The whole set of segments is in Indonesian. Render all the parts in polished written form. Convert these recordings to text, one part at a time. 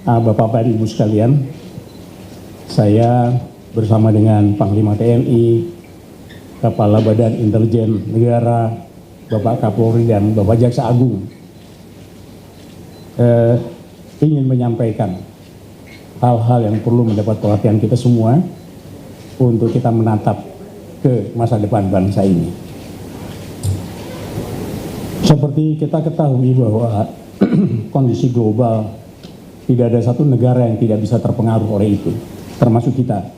Bapak-Bapak Ibu sekalian, saya bersama dengan Panglima TNI, Kepala Badan Intelijen Negara, Bapak Kapolri dan Bapak Jaksa Agung ingin menyampaikan hal-hal yang perlu mendapat perhatian kita semua untuk kita menatap ke masa depan bangsa ini. Seperti kita ketahui bahwa kondisi global, tidak ada satu negara yang tidak bisa terpengaruh oleh itu, termasuk kita.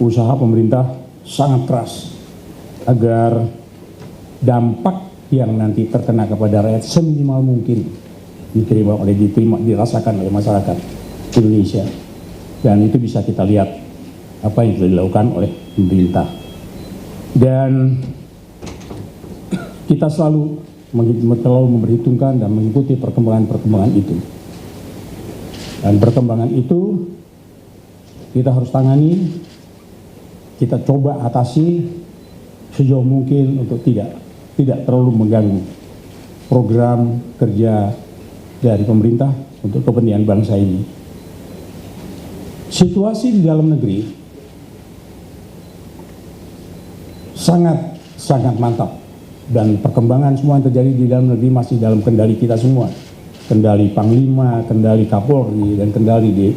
Usaha pemerintah sangat keras agar dampak yang nanti terkena kepada rakyat seminimal mungkin dirasakan oleh masyarakat Indonesia. Dan itu bisa kita lihat apa yang sudah dilakukan oleh pemerintah. Dan kita selalu memperhitungkan dan mengikuti perkembangan itu. Dan perkembangan itu kita harus tangani, kita coba atasi sejauh mungkin untuk tidak terlalu mengganggu program kerja dari pemerintah untuk kepentingan bangsa ini. Situasi di dalam negeri sangat mantap, dan perkembangan semua yang terjadi di dalam negeri masih dalam kendali kita semua. Kendali Panglima, kendali Kapolri, dan kendali di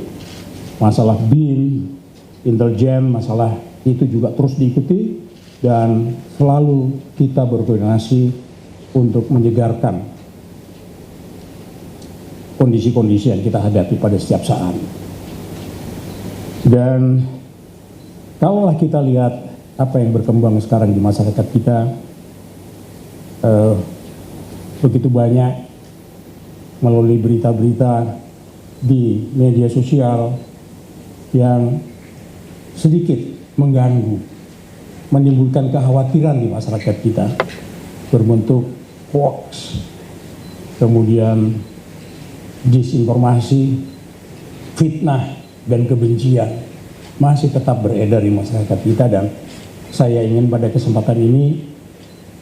masalah BIN, intelijen, masalah itu juga terus diikuti, dan selalu kita berkoordinasi untuk menyegarkan kondisi-kondisi yang kita hadapi pada setiap saat. Dan kalaulah kita lihat apa yang berkembang sekarang di masyarakat kita, begitu banyak melalui berita-berita di media sosial yang sedikit mengganggu, menimbulkan kekhawatiran di masyarakat kita, berbentuk hoax, kemudian disinformasi, fitnah, dan kebencian masih tetap beredar di masyarakat kita. Dan saya ingin pada kesempatan ini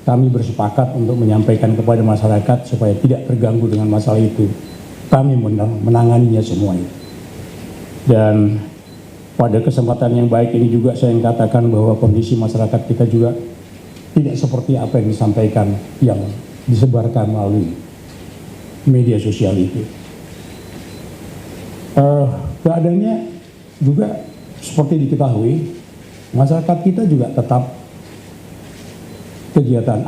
kami bersepakat untuk menyampaikan kepada masyarakat supaya tidak terganggu dengan masalah itu. Kami menanganinya semua itu. Dan pada kesempatan yang baik ini juga saya ingin katakan bahwa kondisi masyarakat kita juga tidak seperti apa yang disampaikan, yang disebarkan melalui media sosial itu. Keadaannya juga seperti diketahui, masyarakat kita juga tetap kegiatan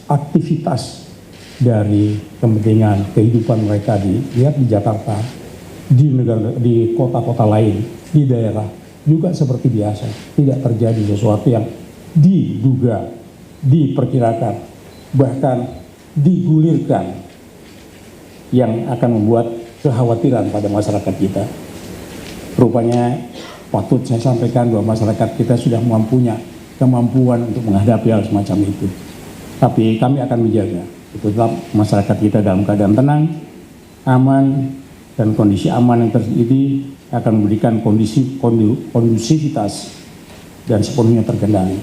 aktivitas dari kepentingan kehidupan mereka di Jakarta, di kota-kota lain, di daerah juga seperti biasa. Tidak terjadi sesuatu yang diduga, diperkirakan, bahkan digulirkan yang akan membuat kekhawatiran pada masyarakat kita. Rupanya patut saya sampaikan bahwa masyarakat kita sudah mempunyai kemampuan untuk menghadapi hal semacam itu. Tapi kami akan menjaga tetap masyarakat kita dalam keadaan tenang, aman, dan kondisi aman yang terjadi akan memberikan kondusivitas dan sepenuhnya terkendali.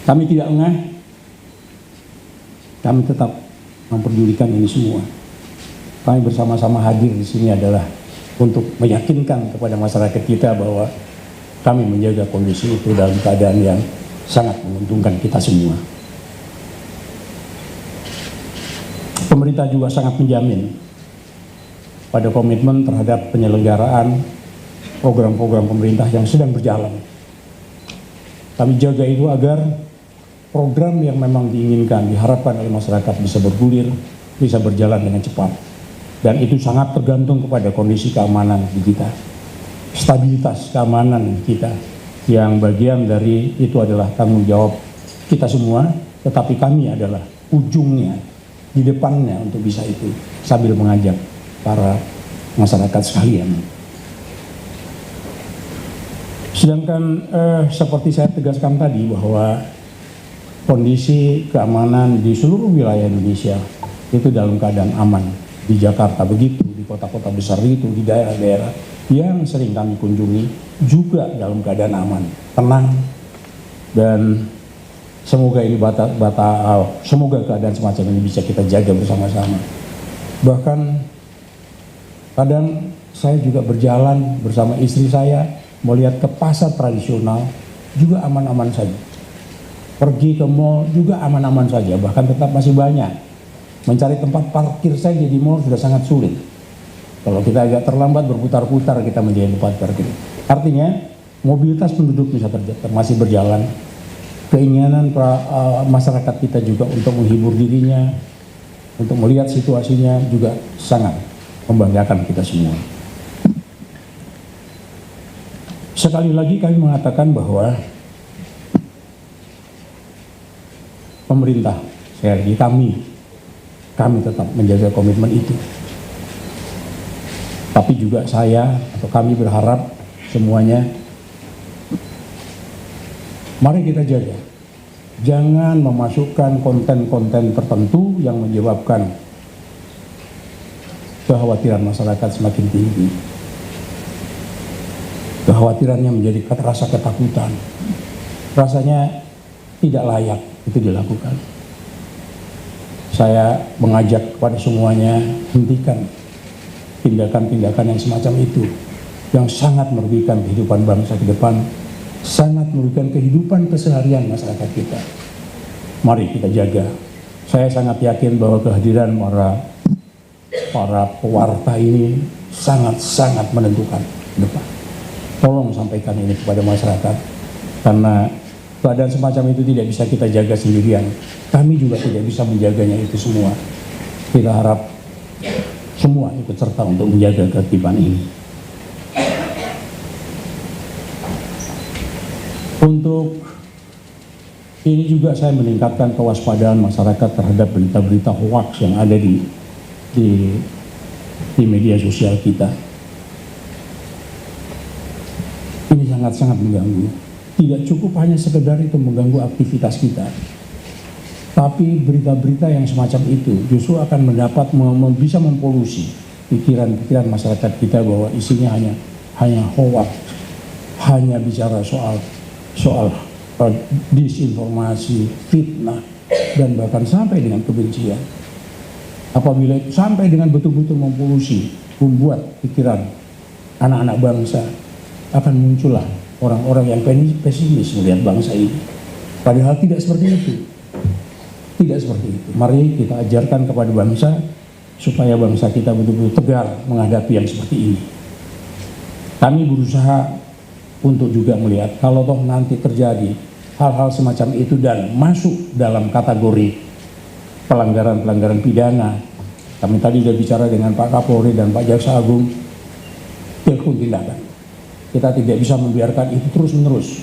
Kami tidak engah, kami tetap memperdulikan ini semua. Kami bersama-sama hadir di sini adalah untuk meyakinkan kepada masyarakat kita bahwa kami menjaga kondisi itu dalam keadaan yang sangat menguntungkan kita semua. Pemerintah juga sangat menjamin pada komitmen terhadap penyelenggaraan program-program pemerintah yang sedang berjalan. Kami jaga itu agar program yang memang diinginkan, diharapkan oleh masyarakat bisa bergulir, bisa berjalan dengan cepat. Dan itu sangat tergantung kepada kondisi keamanan di kita. Stabilitas keamanan kita, yang bagian dari itu adalah tanggung jawab kita semua, tetapi kami adalah ujungnya, di depannya untuk bisa itu, sambil mengajak para masyarakat sekalian. Sedangkan seperti saya tegaskan tadi bahwa kondisi keamanan di seluruh wilayah Indonesia itu dalam keadaan aman. Di Jakarta begitu, di kota-kota besar itu, di daerah-daerah yang sering kami kunjungi juga dalam keadaan aman, tenang, dan semoga ini semoga keadaan semacam ini bisa kita jaga bersama-sama. Bahkan Kadang saya juga berjalan bersama istri saya, melihat ke pasar tradisional, juga aman-aman saja. Pergi ke mall juga aman-aman saja, bahkan tetap masih banyak. Mencari tempat parkir saja di mall sudah sangat sulit. Kalau kita agak terlambat berputar-putar, kita menjadi tempat parkir. Artinya mobilitas penduduk bisa masih berjalan. Keinginan masyarakat kita juga untuk menghibur dirinya, untuk melihat situasinya juga sangat membanggakan kita semua. Sekali lagi kami mengatakan bahwa pemerintah, sekali lagi kami tetap menjaga komitmen itu. Tapi juga saya atau kami berharap semuanya, mari kita jaga. Jangan memasukkan konten-konten tertentu yang menyebabkan kekhawatiran masyarakat semakin tinggi. Kekhawatirannya menjadi rasa ketakutan. Rasanya tidak layak itu dilakukan. Saya mengajak kepada semuanya, hentikan tindakan-tindakan yang semacam itu, yang sangat merugikan kehidupan bangsa ke depan, sangat merugikan kehidupan keseharian masyarakat kita. Mari kita jaga. Saya sangat yakin bahwa kehadiran para pewarta ini sangat-sangat menentukan ke depan. Tolong sampaikan ini kepada masyarakat, karena keadaan semacam itu tidak bisa kita jaga sendirian. Kami juga tidak bisa menjaganya itu semua. Kita harap semua ikut serta untuk menjaga ketertiban ini. Untuk ini juga saya meningkatkan kewaspadaan masyarakat terhadap berita-berita hoax yang ada di media sosial kita. Ini sangat-sangat mengganggu. Tidak cukup hanya sekedar itu mengganggu aktivitas kita, tapi berita-berita yang semacam itu justru akan bisa mempolusi pikiran-pikiran masyarakat kita bahwa isinya hanya hoax, hanya bicara soal disinformasi, fitnah, dan bahkan sampai dengan kebencian. Apabila itu sampai dengan betul-betul mempolusi, membuat pikiran anak-anak bangsa, akan muncullah orang-orang yang pesimis melihat bangsa ini. Padahal tidak seperti itu. Tidak seperti itu. Mari kita ajarkan kepada bangsa supaya bangsa kita betul-betul tegar menghadapi yang seperti ini. Kami berusaha untuk juga melihat kalau toh nanti terjadi hal-hal semacam itu dan masuk dalam kategori pelanggaran-pelanggaran pidana. Kami tadi sudah bicara dengan Pak Kapolri dan Pak Jaksa Agung, telepon tindakan. Kita tidak bisa membiarkan itu terus-menerus.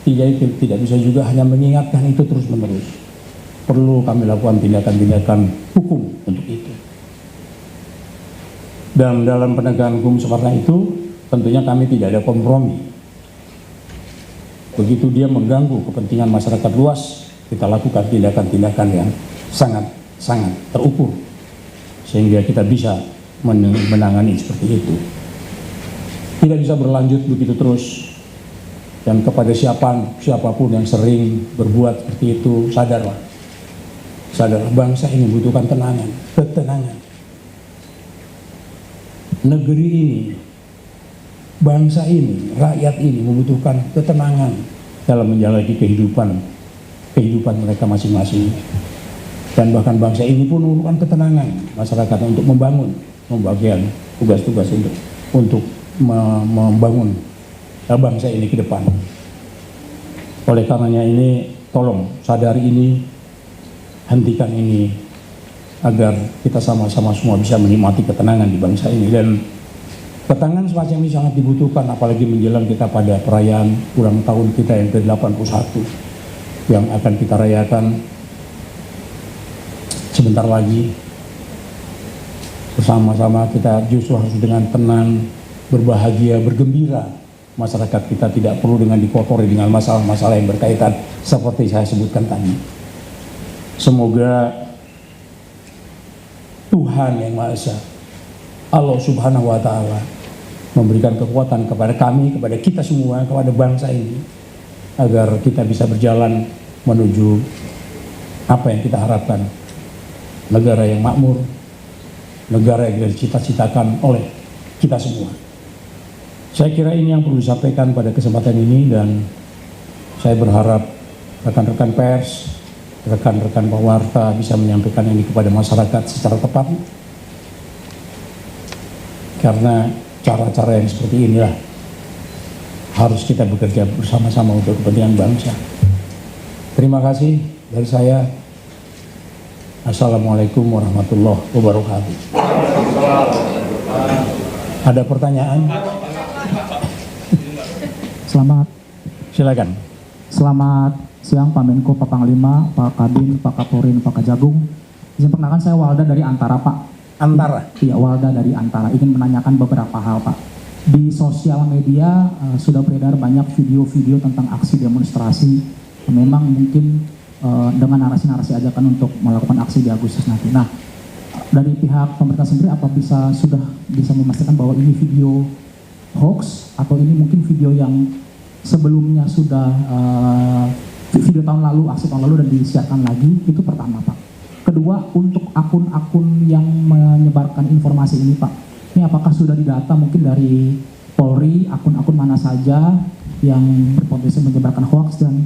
Tidak bisa juga hanya mengingatkan itu terus-menerus. Perlu kami lakukan tindakan-tindakan hukum untuk itu. Dan dalam penegakan hukum seperti itu, tentunya kami tidak ada kompromi. Begitu dia mengganggu kepentingan masyarakat luas, kita lakukan tindakan-tindakan yang sangat terukur, sehingga kita bisa menangani seperti itu. Tidak bisa berlanjut begitu terus. Dan kepada siapapun yang sering berbuat seperti itu, sadarlah bangsa ini membutuhkan ketenangan. Negeri ini, bangsa ini, rakyat ini membutuhkan ketenangan dalam menjalani kehidupan mereka masing-masing. Dan bahkan bangsa ini pun membutuhkan ketenangan masyarakat untuk membagian tugas-tugas untuk membangun bangsa ini ke depan. Oleh karenanya ini, tolong sadari ini, hentikan ini, agar kita sama-sama semua bisa menikmati ketenangan di bangsa ini. Dan ketenangan semacam ini sangat dibutuhkan, apalagi menjelang kita pada perayaan ulang tahun kita yang ke-81 yang akan kita rayakan sebentar lagi. Bersama-sama kita justru harus dengan tenang, berbahagia, bergembira. Masyarakat kita tidak perlu dengan dikotori dengan masalah-masalah yang berkaitan seperti saya sebutkan tadi. Semoga Tuhan Yang Maha Esa, Allah Subhanahu wa Ta'ala, memberikan kekuatan kepada kami, kepada kita semua, kepada bangsa ini, agar kita bisa berjalan menuju apa yang kita harapkan. Negara yang makmur, negara yang dicita-citakan oleh kita semua. Saya kira ini yang perlu disampaikan pada kesempatan ini, dan saya berharap rekan-rekan pers, rekan-rekan pewarta bisa menyampaikan ini kepada masyarakat secara tepat. Karena cara-cara yang seperti inilah harus kita bekerja bersama-sama untuk kepentingan bangsa. Terima kasih dari saya. Assalamualaikum warahmatullahi wabarakatuh. Ada pertanyaan? Silakan. Selamat siang Pak Menko, Pak Panglima, Pak Kabin, Pak Kapolri, Pak Kejagung. Izin perkenalkan, saya Walda dari Antara, Pak. Antara? Iya, Walda dari Antara. Ingin menanyakan beberapa hal, Pak. Di sosial media sudah beredar banyak video-video tentang aksi demonstrasi. Memang mungkin dengan narasi-narasi ajakan untuk melakukan aksi di Agustus nanti. Nah, dari pihak pemerintah sendiri apa sudah bisa memastikan bahwa ini video hoax atau ini mungkin video yang sebelumnya sudah video tahun lalu, aksi tahun lalu dan disiarkan lagi? Itu pertama, Pak. Kedua, untuk akun-akun yang menyebarkan informasi ini, Pak, ini apakah sudah didata mungkin dari Polri, akun-akun mana saja yang berpotensi menyebarkan hoax, dan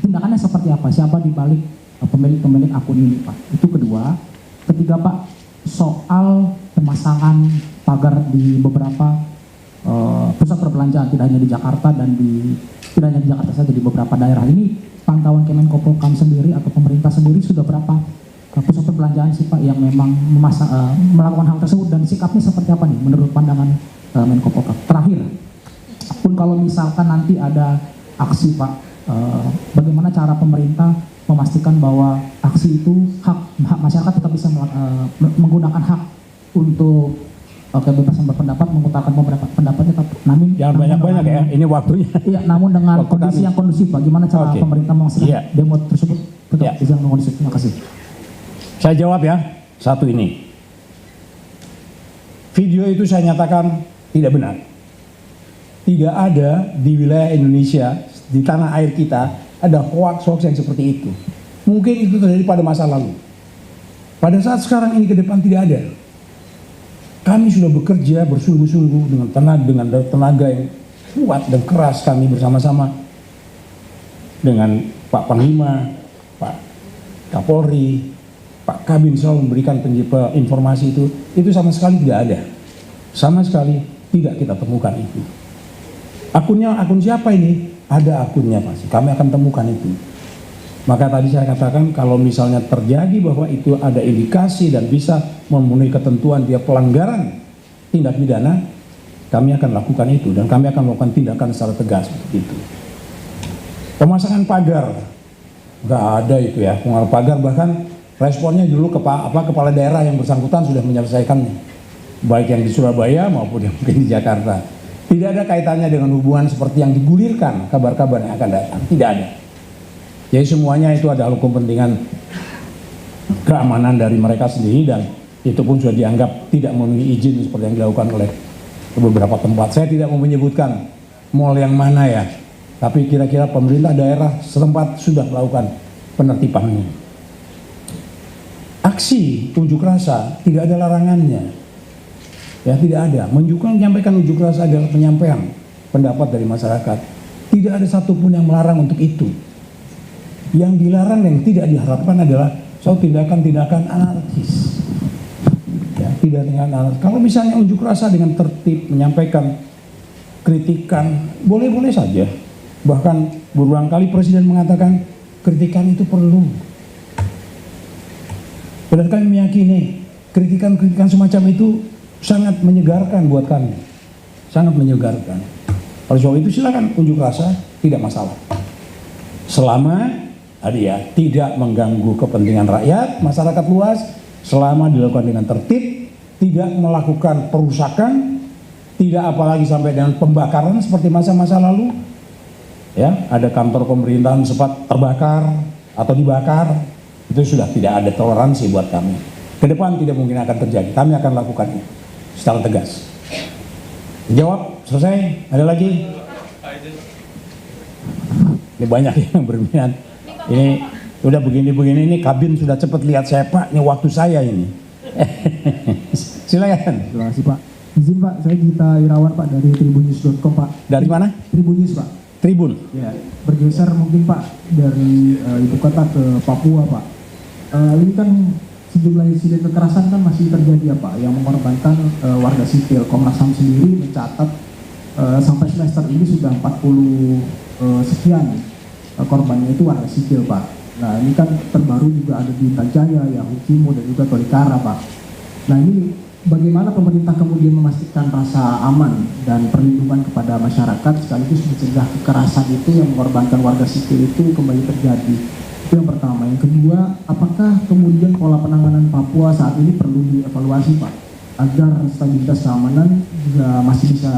tindakannya seperti apa? Siapa di balik pemilik akun ini, Pak? Itu kedua. Ketiga, Pak, soal pemasangan pagar di beberapa pusat perbelanjaan, tidak hanya di Jakarta dan tidak hanya di Jakarta saja, di beberapa daerah ini, pantauan Kemenko Polhukam sendiri atau pemerintah sendiri sudah berapa pusat perbelanjaan sih, Pak, yang memang melakukan hal tersebut, dan sikapnya seperti apa nih menurut pandangan Menko Polhukam? Terakhir, pun kalau misalkan nanti ada aksi, Pak, bagaimana cara pemerintah memastikan bahwa aksi itu hak masyarakat tetap bisa menggunakan hak untuk kebebasan berpendapat, mengutarakan beberapa pendapatnya, namun jangan banyak-banyak ya, ini waktunya. Iya, namun dengan kondisi yang kondusif, bagaimana cara pemerintah memastikan demo tersebut tetap bisa kondusif? Terima kasih. Saya jawab ya, satu ini. Video itu saya nyatakan tidak benar. Tidak ada di wilayah Indonesia, di tanah air kita, ada hoax-hoax yang seperti itu. Mungkin itu terjadi pada masa lalu. Pada saat sekarang ini ke depan tidak ada. Kami sudah bekerja bersungguh-sungguh dengan tenaga yang kuat dan keras, kami bersama-sama dengan Pak Panglima, Pak Kapolri, Pak Kabin selalu memberikan informasi itu sama sekali tidak ada. Sama sekali tidak kita temukan itu. Akunnya, akun siapa ini? Ada akunnya pasti, kami akan temukan itu. Maka tadi saya katakan kalau misalnya terjadi bahwa itu ada indikasi dan bisa memenuhi ketentuan dia pelanggaran tindak pidana, kami akan lakukan itu dan kami akan melakukan tindakan secara tegas seperti itu. Pemasangan pagar, nggak ada itu ya. Pemasangan pagar bahkan responnya dulu kepala daerah yang bersangkutan sudah menyelesaikannya, baik yang di Surabaya maupun yang mungkin di Jakarta. Tidak ada kaitannya dengan hubungan seperti yang digulirkan kabar-kabar yang akan datang, tidak ada. Jadi semuanya itu adalah kepentingan keamanan dari mereka sendiri, dan itu pun sudah dianggap tidak memenuhi izin seperti yang dilakukan oleh beberapa tempat. Saya tidak mau menyebutkan mall yang mana ya, tapi kira-kira pemerintah daerah setempat sudah melakukan penertibannya. Aksi unjuk rasa tidak ada larangannya, ya tidak ada. Menyampaikan unjuk rasa adalah penyampaian pendapat dari masyarakat. Tidak ada satupun yang melarang untuk itu. Yang dilarang, yang tidak diharapkan adalah soal tindakan-tindakan anarkis. Ya, tidak dengan anarkis. Kalau misalnya unjuk rasa dengan tertib, menyampaikan kritikan, boleh-boleh saja. Bahkan berulang kali Presiden mengatakan kritikan itu perlu. Dan kami meyakini kritikan-kritikan semacam itu sangat menyegarkan buat kami. Sangat menyegarkan. Oleh sebab itu silakan unjuk rasa, tidak masalah. Selama tidak mengganggu kepentingan rakyat, masyarakat luas, selama dilakukan dengan tertib, tidak melakukan perusakan, tidak apalagi sampai dengan pembakaran seperti masa-masa lalu. Ya, ada kantor pemerintahan sempat terbakar atau dibakar, itu sudah tidak ada toleransi buat kami. Ke depan tidak mungkin akan terjadi, kami akan lakukan itu secara tegas. Jawab, selesai? Ada lagi? Ini banyak yang berminat. Ini udah begini-begini, ini kabin sudah cepat lihat saya, Pak, ini waktu saya ini. Silakan. Terima kasih, Pak. Izin Pak, saya Gita Irawan Pak dari tribunnews.com Pak. Dari mana? Tribunnews Pak. Tribun. Ya, bergeser mungkin Pak dari ibu kota ke Papua Pak. Ini kan sejumlah insiden kekerasan kan masih terjadi ya Pak, yang mengorbankan warga sipil. Komnas HAM sendiri mencatat sampai semester ini sudah 40 sekian korbannya itu warga sipil Pak. Nah ini kan terbaru juga ada di Intajaya, Yahukimo dan juga Tolikara Pak. Nah ini bagaimana pemerintah kemudian memastikan rasa aman dan perlindungan kepada masyarakat sekaligus mencegah kekerasan itu yang mengorbankan warga sipil itu kembali terjadi. Itu yang pertama. Yang kedua, apakah kemudian pola penanganan Papua saat ini perlu dievaluasi Pak, agar stabilitas keamanan juga masih bisa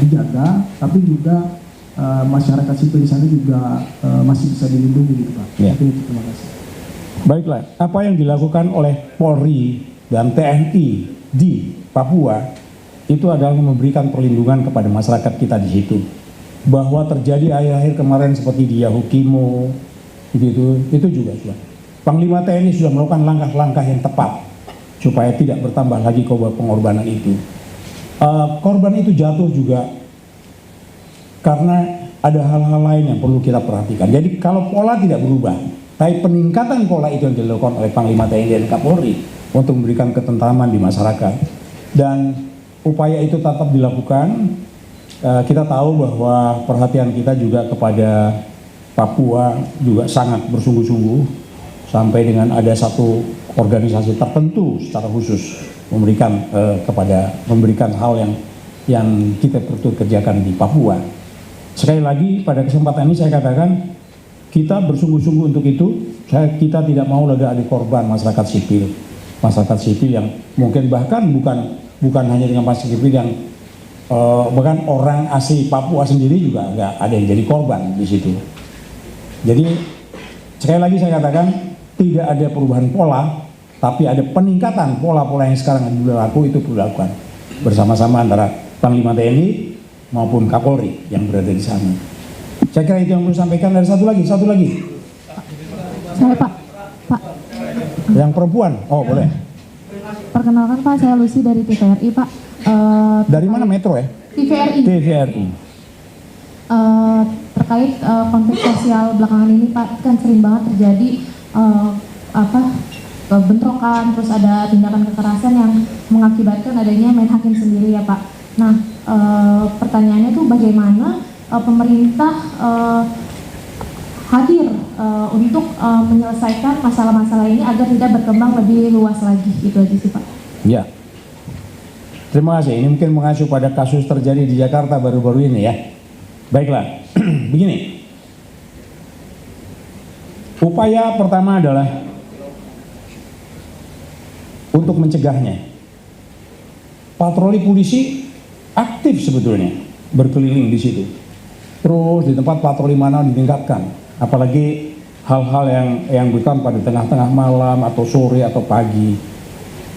dijaga, tapi juga masyarakat sipil di sana juga masih bisa dilindungi gitu Pak. Ya. Itu, terima kasih. Baiklah, apa yang dilakukan oleh Polri dan TNI di Papua itu adalah memberikan perlindungan kepada masyarakat kita di situ. Bahwa terjadi akhir-akhir kemarin seperti di Yahukimo, itu juga sudah. Panglima TNI sudah melakukan langkah-langkah yang tepat supaya tidak bertambah lagi pengorbanan itu. Korban itu jatuh juga karena ada hal-hal lain yang perlu kita perhatikan. Jadi kalau pola tidak berubah, tapi peningkatan pola itu yang dilakukan oleh Panglima TNI dan Kapolri untuk memberikan ketentraman di masyarakat, dan upaya itu tetap dilakukan. Kita tahu bahwa perhatian kita juga kepada Papua juga sangat bersungguh-sungguh, sampai dengan ada satu organisasi tertentu secara khusus memberikan hal yang kita perlu kerjakan di Papua. Sekali lagi pada kesempatan ini saya katakan kita bersungguh-sungguh untuk itu. Kita tidak mau lagi ada korban masyarakat sipil yang mungkin bahkan bukan hanya dengan masyarakat sipil yang bahkan orang asli Papua sendiri juga nggak ada yang jadi korban di situ. Jadi sekali lagi saya katakan tidak ada perubahan pola, tapi ada peningkatan pola-pola yang sekarang berlaku itu perlu dilakukan bersama-sama antara Panglima TNI maupun Kapolri yang berada di sana. Saya kira itu yang perlu sampaikan. Dari satu lagi. Saya Pak. Yang perempuan, boleh. Perkenalkan Pak, saya Lucy dari TVRI Pak. Dari mana Metro ya? TVRI. Terkait konflik sosial belakangan ini Pak, kan sering banget terjadi bentrokan, terus ada tindakan kekerasan yang mengakibatkan adanya main hakim sendiri ya Pak. Nah, pertanyaannya tuh bagaimana pemerintah hadir untuk menyelesaikan masalah-masalah ini agar tidak berkembang lebih luas lagi, itu aja sih Pak. Ya, terima kasih. Ini mungkin mengacu pada kasus terjadi di Jakarta baru-baru ini ya. Baiklah, begini. Upaya pertama adalah untuk mencegahnya. Patroli polisi aktif sebetulnya berkeliling di situ. Terus di tempat patroli mana ditingkatkan. Apalagi hal-hal yang bukan pada tengah-tengah malam atau sore atau pagi,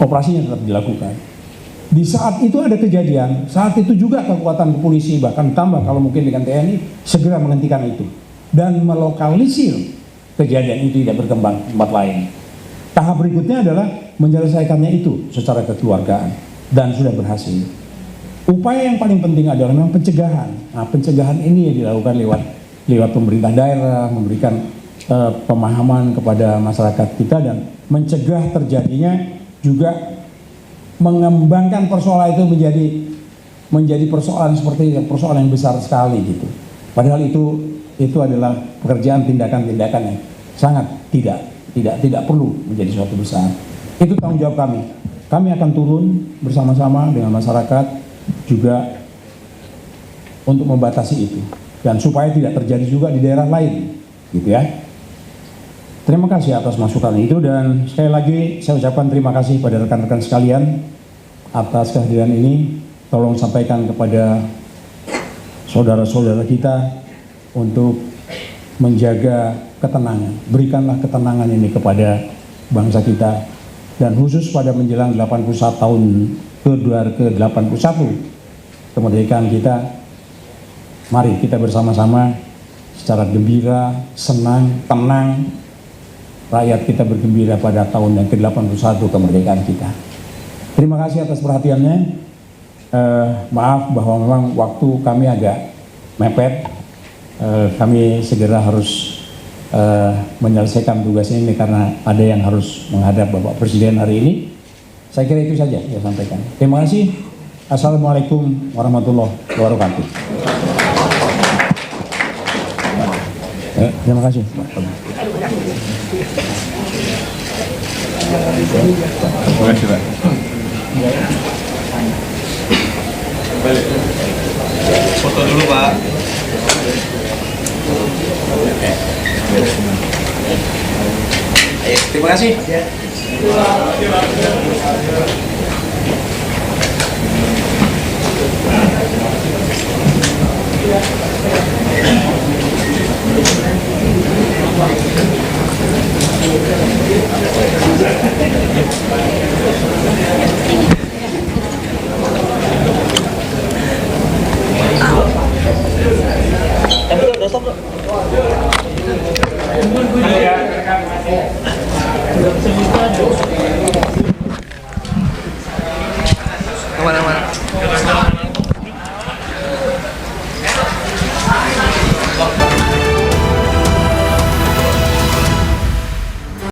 operasinya tetap dilakukan. Di saat itu ada kejadian, saat itu juga kekuatan polisi bahkan tambah kalau mungkin dengan TNI segera menghentikan itu dan melokalisir kejadian itu tidak berkembang ke tempat lain. Tahap berikutnya adalah menyelesaikannya itu secara kekeluargaan dan sudah berhasil. Upaya yang paling penting adalah memang pencegahan. Nah, pencegahan ini yang dilakukan lewat pemerintah daerah, memberikan pemahaman kepada masyarakat kita dan mencegah terjadinya, juga mengembangkan persoalan itu menjadi persoalan seperti persoalan yang besar sekali gitu. Padahal itu adalah pekerjaan tindakan-tindakan yang sangat tidak perlu menjadi suatu besar. Itu tanggung jawab kami. Kami akan turun bersama-sama dengan masyarakat juga untuk membatasi itu dan supaya tidak terjadi juga di daerah lain, gitu ya. Terima kasih atas masukan itu, dan sekali lagi saya ucapkan terima kasih pada rekan-rekan sekalian atas kehadiran ini. Tolong sampaikan kepada saudara-saudara kita untuk menjaga ketenangan. Berikanlah ketenangan ini kepada bangsa kita, dan khusus pada menjelang 81 tahun ke-81 kemerdekaan kita. Mari kita bersama-sama secara gembira, senang, tenang, rakyat kita bergembira pada tahun yang ke-81 kemerdekaan kita. Terima kasih atas perhatiannya. maaf bahwa memang waktu kami agak mepet. Kami segera harus menyelesaikan tugas ini karena ada yang harus menghadap Bapak Presiden hari ini. Saya kira itu saja saya sampaikan. Terima kasih. Assalamualaikum warahmatullahi wabarakatuh. Terima kasih. Terima kasih, Pak. Foto dulu, Pak. Terima kasih. Thank you.